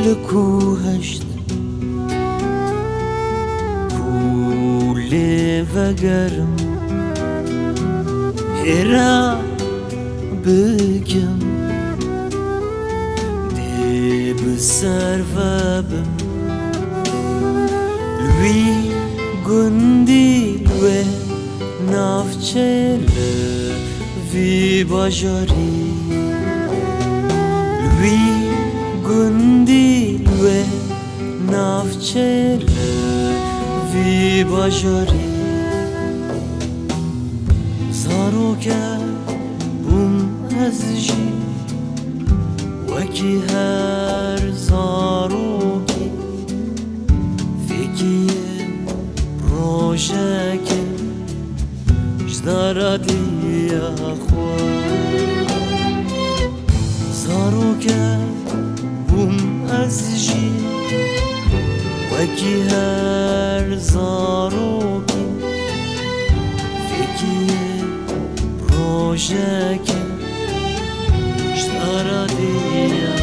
لكوهشت كولي وگرم هرا بكم دي بسر وبم لوي گندی و نافچه لوی باجاری لوی گندی و نافچه لوی باجاری زاروکه بوم از جی وکی هر زاروکی فکیه روشکه جدارا دیا خواه زاروکه بوم از جی وکی هر زاروکی فکیه روشکه جدارا دیا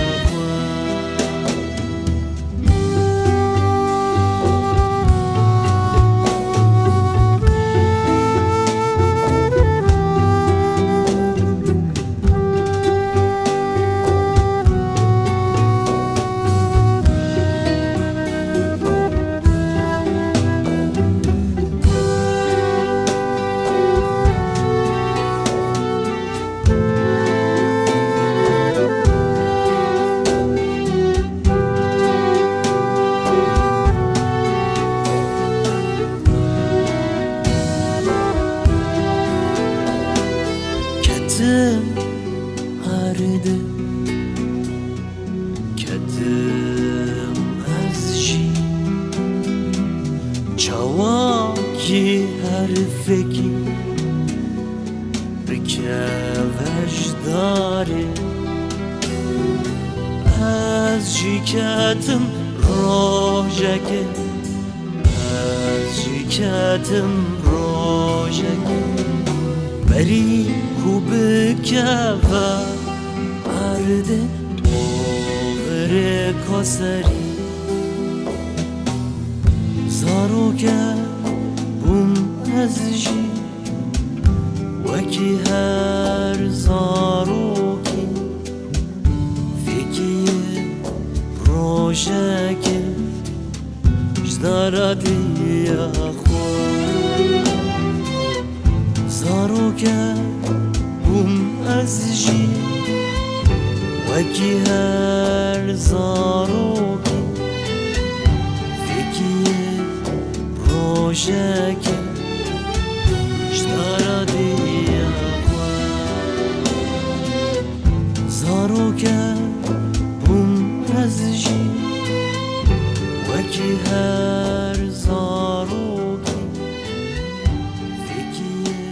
ardı kedim az jî çawakî her fekî bike vejdarê ez jî ketim rojekê ez jî ketim rojekê berî ku bikeve erde overe koseri zaroke bum ez jî wekî her zarokî fêkiye rojeke ji dara diya xwe zaroke bum ez jî wekî her zarokî fêkiye rojeke ji dara diya xwe zaroke bum ez jî wekî her zarokî fêkiye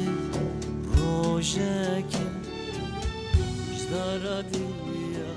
rojeke ji dara diya